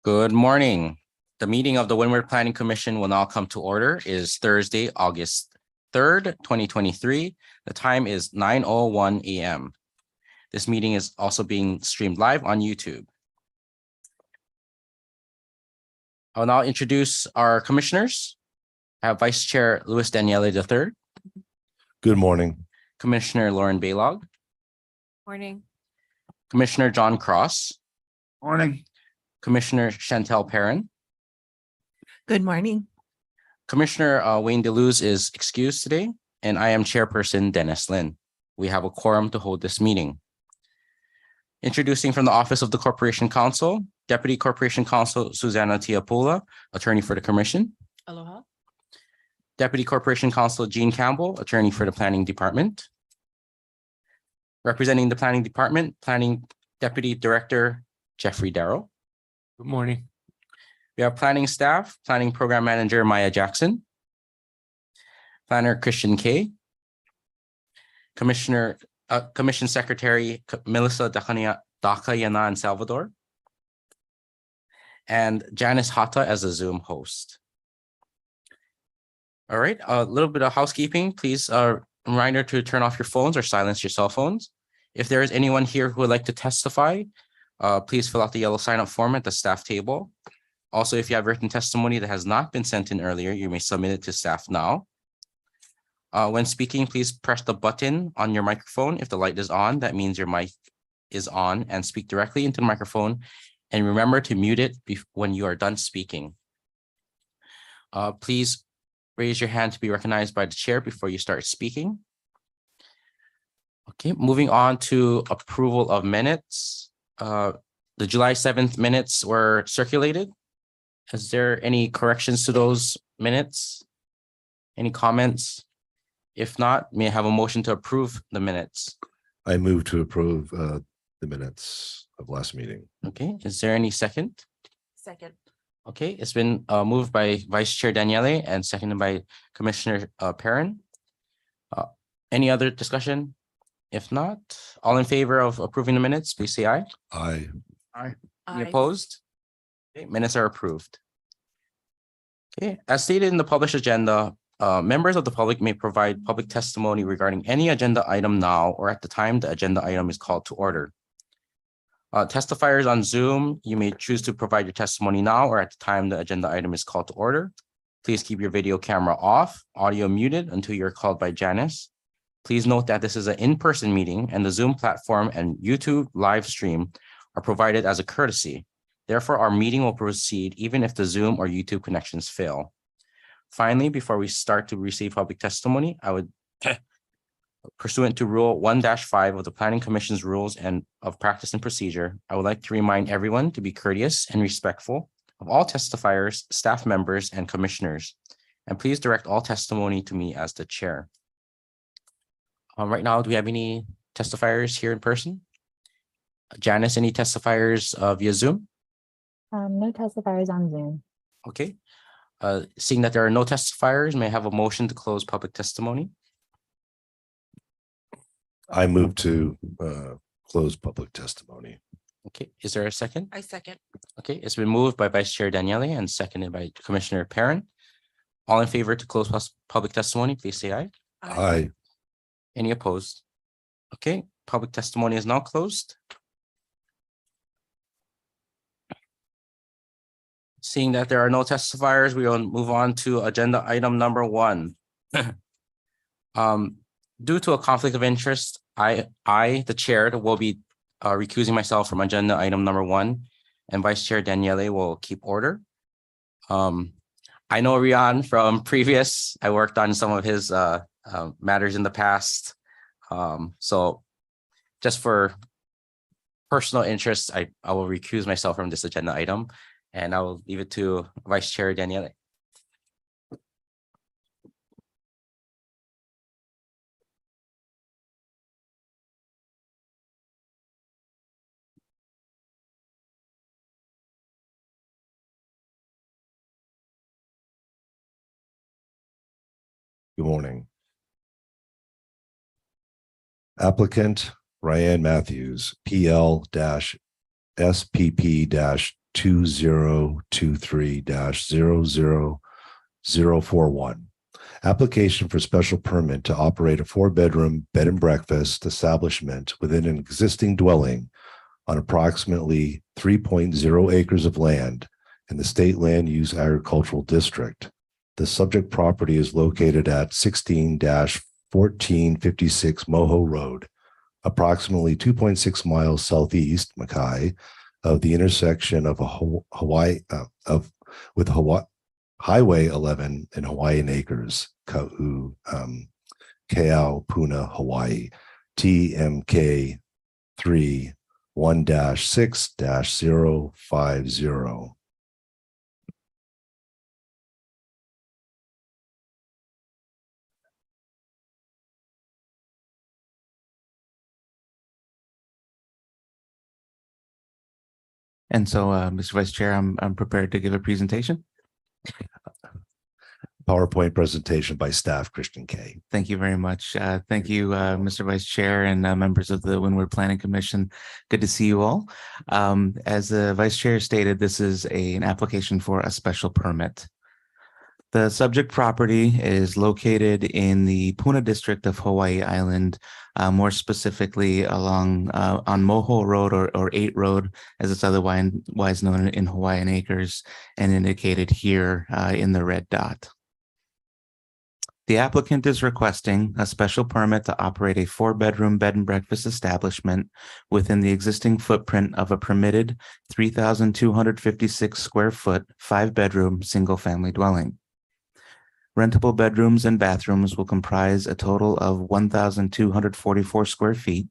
Good morning. The meeting of the Windward Planning Commission will now come to order. It is Thursday, August 3rd, 2023. The time is 9:01 a.m. This meeting is also being streamed live on YouTube. I'll now introduce our commissioners. I have Vice Chair Luis Daniele III, Good morning. Commissioner Lauren Baylog, Morning. Commissioner John Cross, Morning. Commissioner Chantel Perrin. Good morning. Commissioner Wayne DeLuz is excused today, and I am Chairperson Dennis Lin. We have a quorum to hold this meeting. Introducing from the Office of the Corporation Counsel, Deputy Corporation Counsel Susanna Tiapula, Attorney for the Commission. Aloha. Deputy Corporation Counsel Jean Campbell, Attorney for the Planning Department. Representing the Planning Department, Planning Deputy Director Jeffrey Darrow. Good morning. We have planning staff, Planning Program Manager Maya Jackson, Planner Christian Kay, Commission Secretary Melissa Dakayanan and Salvador, and Janice Hata as a Zoom host. All right, a little bit of housekeeping. Please, reminder to turn off your phones or silence your cell phones. If there is anyone here who would like to testify, please fill out the yellow sign-up form at the staff table. Also, if you have written testimony that has not been sent in earlier, you may submit it to staff now. When speaking, please press the button on your microphone. If the light is on, that means your mic is on, and speak directly into the microphone. And remember to mute it when you are done speaking. Please raise your hand to be recognized by the chair before you start speaking. Okay, moving on to approval of minutes. The July 7th minutes were circulated. Is there any corrections to those minutes? Any comments? If not, may I have a motion to approve the minutes? I move to approve the minutes of last meeting. Okay, is there any second? Second. Okay, it's been moved by Vice Chair Daniele and seconded by Commissioner Perrin. Any other discussion? If not, all in favor of approving the minutes, please say aye. Aye. Any opposed? Okay, minutes are approved. Okay, as stated in the published agenda, members of the public may provide public testimony regarding any agenda item now or at the time the agenda item is called to order. Testifiers on Zoom, you may choose to provide your testimony now or at the time the agenda item is called to order. Please keep your video camera off, audio muted until you're called by Janice. Please note that this is an in-person meeting and the Zoom platform and YouTube live stream are provided as a courtesy. Therefore, our meeting will proceed even if the Zoom or YouTube connections fail. Finally, before we start to receive public testimony, I would, pursuant to Rule 1-5 of the Planning Commission's Rules and of Practice and Procedure, I would like to remind everyone to be courteous and respectful of all testifiers, staff members, and commissioners. And please direct all testimony to me as the chair. Right now, do we have any testifiers here in person? Janice, any testifiers via Zoom? No testifiers on Zoom. Okay. Seeing that there are no testifiers, may I have a motion to close public testimony? I move to close public testimony. Okay, is there a second? I second. Okay, it's been moved by Vice Chair Daniele and seconded by Commissioner Perrin. All in favor to close public testimony, please say aye. Aye. Any opposed? Okay, public testimony is now closed. Seeing that there are no testifiers, we will move on to agenda item number 1. Due to a conflict of interest, I, the chair, will be recusing myself from agenda item number 1, and Vice Chair Daniele will keep order. I know Rian from previous. I worked on some of his matters in the past. So just for personal interest, I will recuse myself from this agenda item, and I will leave it to Vice Chair Daniele. Good morning. Applicant Ryan Matthews, PL-SPP 2023-00041. Application for special permit to operate a 4-bedroom bed and breakfast establishment within an existing dwelling on approximately 3.0 acres of land in the State Land Use Agricultural District. The subject property is located at 16-1456 Moho Road, approximately 2.6 miles southeast Mackay of the intersection of Highway 11 and Hawaiian Acres, Ka'u, Keau, Puna, Hawaii, TMK 3 1-6-050. And so, Mr. Vice Chair, I'm prepared to give a presentation. PowerPoint presentation by staff, Christian K. Thank you very much. Thank you, Mr. Vice Chair and members of the Windward Planning Commission. Good to see you all. As the Vice Chair stated, this is an application for a special permit. The subject property is located in the Puna district of Hawaii Island, more specifically along on Moho Road or 8 Road, as it's otherwise known in Hawaiian Acres, and indicated here in the red dot. The applicant is requesting a special permit to operate a 4-bedroom bed and breakfast establishment within the existing footprint of a permitted 3,256 square foot, 5-bedroom, single-family dwelling. Rentable bedrooms and bathrooms will comprise a total of 1,244 square feet.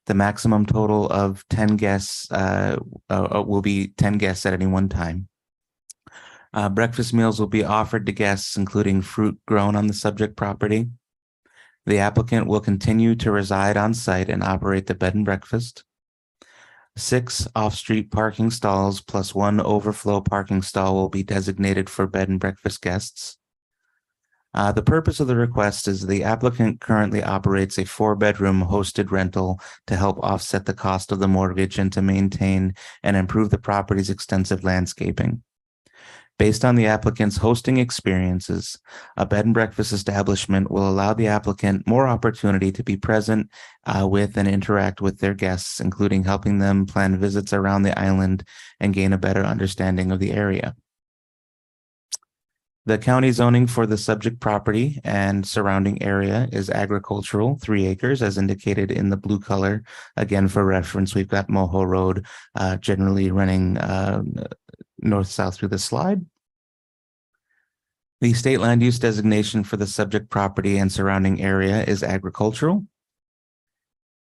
The maximum total of 10 guests will be 10 guests at any one time. Breakfast meals will be offered to guests, including fruit grown on the subject property. The applicant will continue to reside on site and operate the bed and breakfast. 6 off-street parking stalls plus 1 overflow parking stall will be designated for bed and breakfast guests. The purpose of the request is the applicant currently operates a 4-bedroom hosted rental to help offset the cost of the mortgage and to maintain and improve the property's extensive landscaping. Based on the applicant's hosting experiences, a bed and breakfast establishment will allow the applicant more opportunity to be present with and interact with their guests, including helping them plan visits around the island and gain a better understanding of the area. The county zoning for the subject property and surrounding area is agricultural, 3 acres, as indicated in the blue color. Again, for reference, we've got Moho Road generally running north-south through the slide. The state land use designation for the subject property and surrounding area is agricultural.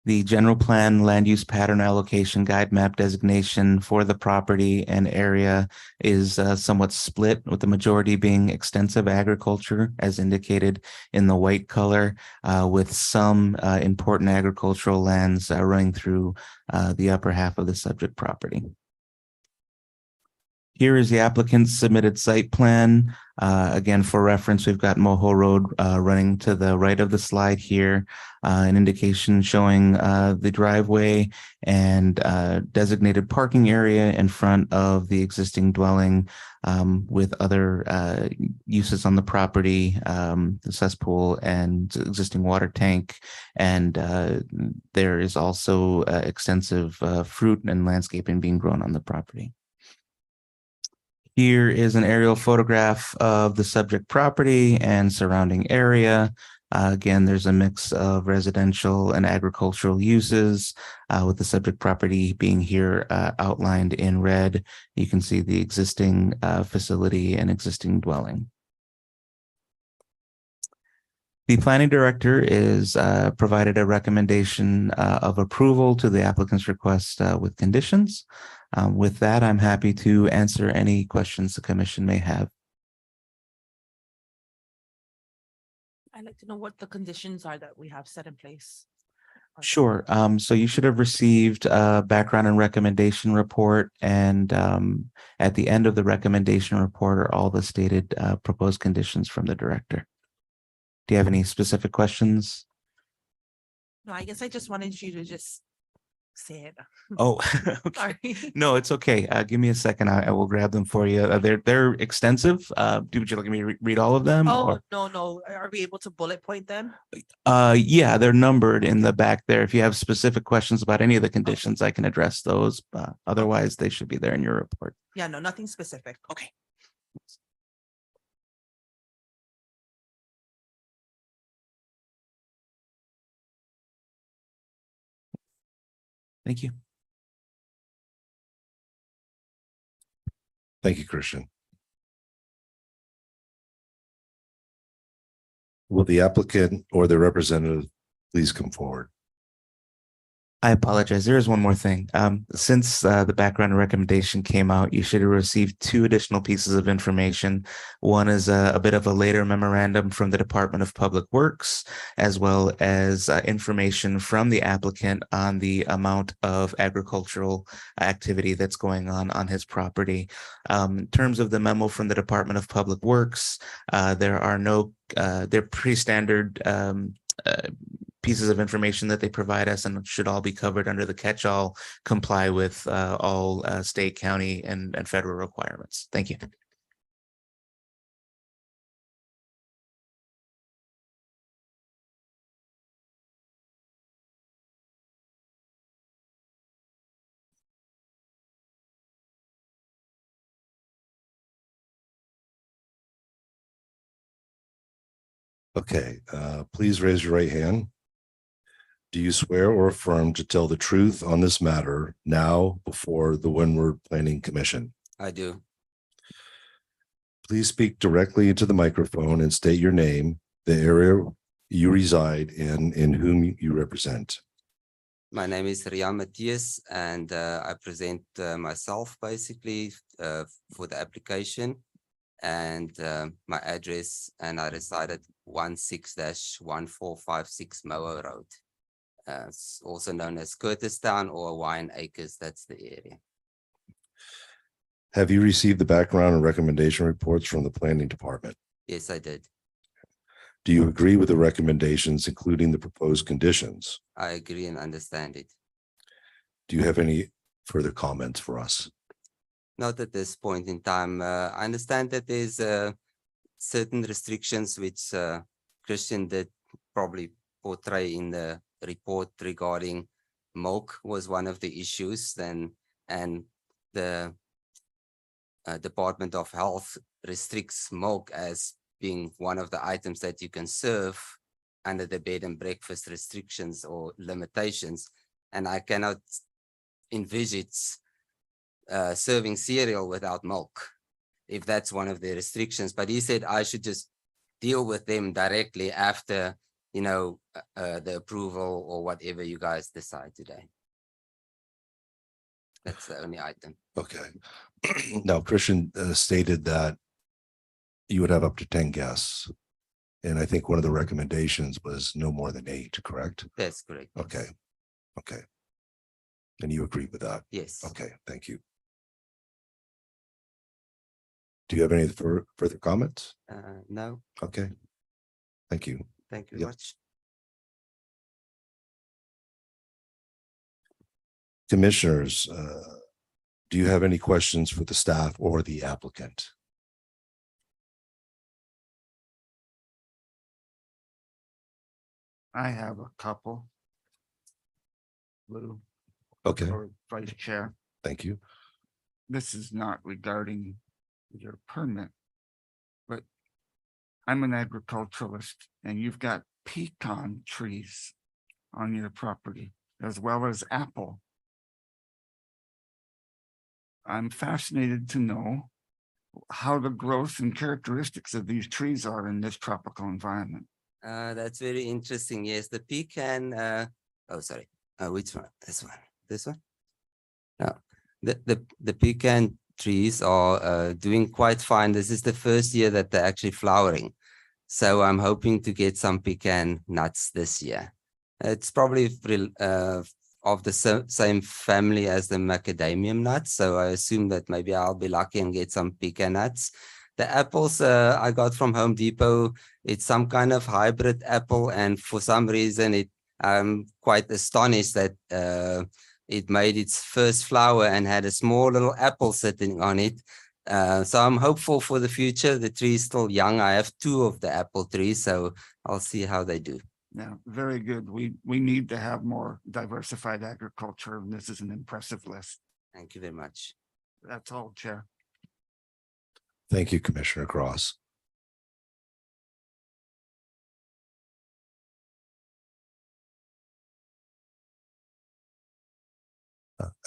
The general plan land use pattern allocation guide map designation for the property and area is somewhat split, with the majority being extensive agriculture, as indicated in the white color, with some important agricultural lands running through the upper half of the subject property. Here is the applicant's submitted site plan. Again, for reference, we've got Moho Road running to the right of the slide here, an indication showing the driveway and designated parking area in front of the existing dwelling, with other uses on the property, the cesspool and existing water tank. And there is also extensive fruit and landscaping being grown on the property. Here is an aerial photograph of the subject property and surrounding area. Again, there's a mix of residential and agricultural uses, with the subject property being here outlined in red. You can see the existing facility and existing dwelling. The planning director is provided a recommendation of approval to the applicant's request with conditions. With that, I'm happy to answer any questions the commission may have. I'd like to know what the conditions are that we have set in place. Sure. So you should have received a background and recommendation report, and at the end of the recommendation report are all the stated proposed conditions from the director. Do you have any specific questions? No, I guess I just wanted you to just say it. Oh, okay. Sorry. No, it's okay. Give me a second. I will grab them for you. They're extensive. Would you like me to read all of them? Oh, Or no. Are we able to bullet point them? yeah, they're numbered in the back there. If you have specific questions about any of the conditions, I can address those. Otherwise, they should be there in your report. Yeah, no, nothing specific. Okay. Thank you. Thank you, Christian. Will the applicant or their representative please come forward? I apologize. There is one more thing. Since the background recommendation came out, you should have received two additional pieces of information. One is a bit of a later memorandum from the Department of Public Works, as well as information from the applicant on the amount of agricultural activity that's going on his property. In terms of the memo from the Department of Public Works, there are no, they're pretty standard pieces of information that they provide us, and should all be covered under the catch-all, comply with all state, county, and federal requirements. Thank you. Okay, please raise your right hand. Do you swear or affirm to tell the truth on this matter now before the Windward Planning Commission? I do. Please speak directly into the microphone and state your name, the area you reside in, and whom you represent. My name is Rian Matthias, and I present myself basically for the application and my address, and I reside at 16-1456 Moa Road. It's also known as Curtistown or Hawaiian Acres. That's the area. Have you received the background and recommendation reports from the planning department? Yes, I did. Do you agree with the recommendations, including the proposed conditions? I agree and understand it. Do you have any further comments for us? Not at this point in time. I understand that there's certain restrictions which Christian did probably portray in the report regarding milk was one of the issues. Then, and the Department of Health restricts milk as being one of the items that you can serve under the bed and breakfast restrictions or limitations. And I cannot envisage serving cereal without milk, if that's one of the restrictions. But he said I should just deal with them directly after, you know, the approval or whatever you guys decide today. That's the only item. Okay. Now, Christian stated that you would have up to 10 guests. And I think one of the recommendations was no more than 8, correct? That's correct. yes. Okay. Okay. And you agree with that? Yes. Okay, thank you. Do you have any further comments? No, Okay. Thank you. thank you Yep. much. Commissioners, do you have any questions for the staff or the applicant? I have a couple. Lou, Okay, or Vice Chair, thank you. this is not regarding your permit. But I'm an agriculturalist and you've got pecan trees on your property as well as apple. I'm fascinated to know how the growth and characteristics of these trees are in this tropical environment. That's very interesting. Yes, the pecan, oh, sorry. Which one? This one? This one? No, the pecan trees are doing quite fine. This is the first year that they're actually flowering. So I'm hoping to get some pecan nuts this year. It's probably of the same family as the macadamium nuts. So I assume that maybe I'll be lucky and get some pecan nuts. The apples I got from Home Depot, it's some kind of hybrid apple. And for some reason, I'm quite astonished that it made its first flower and had a small little apple sitting on it. So I'm hopeful for the future. The tree is still young. I have 2 of the apple trees, so I'll see how they do. Yeah, very good. We need to have more diversified agriculture, and this is an impressive list. Thank you very much. That's all, Chair. Thank you, Commissioner Cross.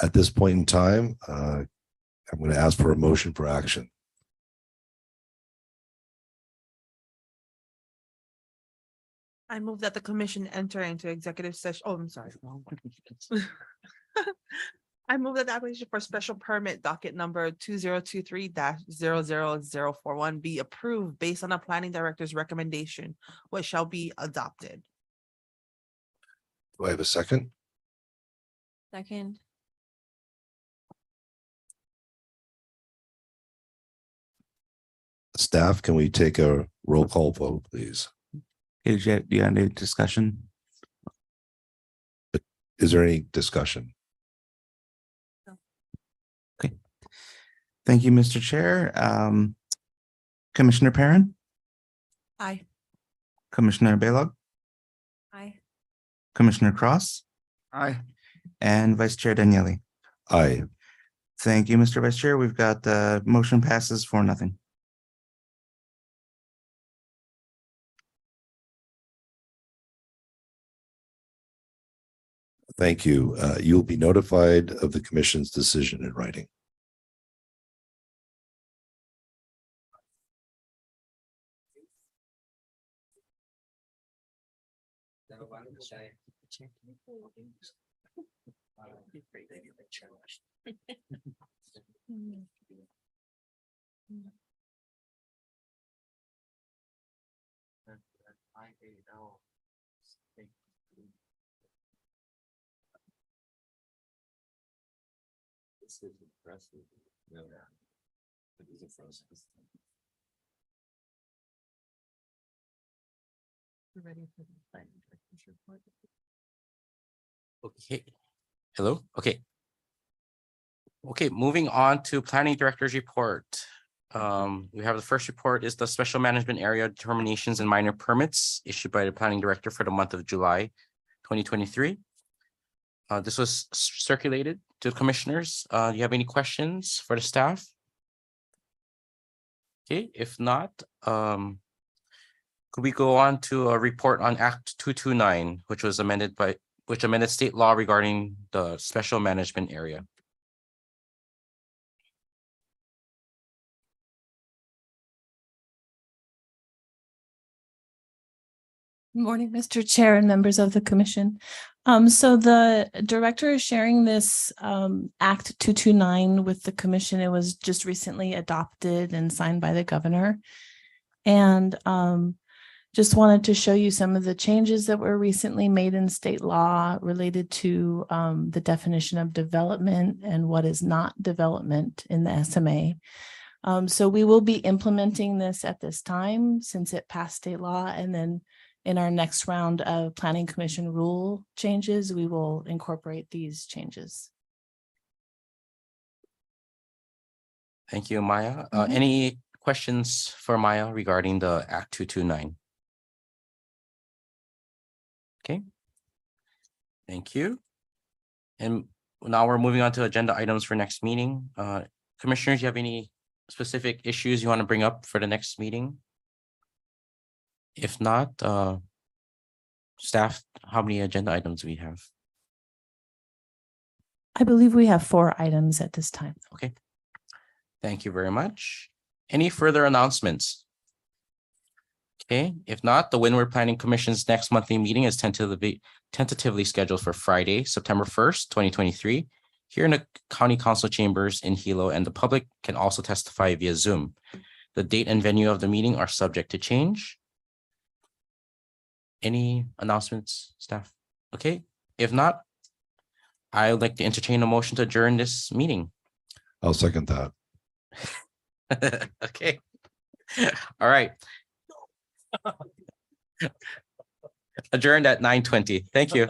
At this point in time, I'm going to ask for a motion for action. I move that the commission enter into executive session. Oh, I'm sorry. wrong one. I move that the application for special permit docket number 2023-00041 be approved based on the planning director's recommendation, which shall be adopted. Do I have a second? Second. Staff, can we take a roll call vote, please? Do you have any discussion? Is there any discussion? Thank you, Mr. Chair. Commissioner Perrin, Aye. Commissioner Baylog, Aye. Commissioner Cross, Aye. and Vice Chair Daniele. Aye. Thank you, Mr. Vice Chair. We've got the motion passes 4-0. Thank you. You'll be notified of the commission's decision in writing. This is impressive. No, it is a process. We're ready for the planning director's report. Okay. Hello? Okay. Okay, moving on to planning director's report. We have the first report is the special management area determinations and minor permits issued by the planning director for the month of July 2023. This was circulated to the commissioners. Do you have any questions for the staff? Okay, if not, could we go on to a report on Act 229, which amended state law regarding the special management area? Good morning, Mr. Chair and members of the commission. So the director is sharing this Act 229 with the commission. It was just recently adopted and signed by the governor. And just wanted to show you some of the changes that were recently made in state law related to the definition of development and what is not development in the SMA. So we will be implementing this at this time since it passed state law, and then in our next round of planning commission rule changes, we will incorporate these changes. Thank you, Maya. Any questions for Maya regarding the Act 229? Okay. Thank you. And now we're moving on to agenda items for next meeting. Commissioners, you have any specific issues you want to bring up for the next meeting? If not, staff, how many agenda items do we have? I believe we have 4 items at this time. Okay. Thank you very much. Any further announcements? Okay, if not, the Windward Planning Commission's next monthly meeting is tentatively scheduled for Friday, September 1st, 2023, here in the County Council chambers in Hilo, and the public can also testify via Zoom. The date and venue of the meeting are subject to change. Any announcements, staff? Okay, if not, I would like to entertain a motion to adjourn this meeting. I'll second that. Okay. All right. Adjourned at 9:20. Thank you.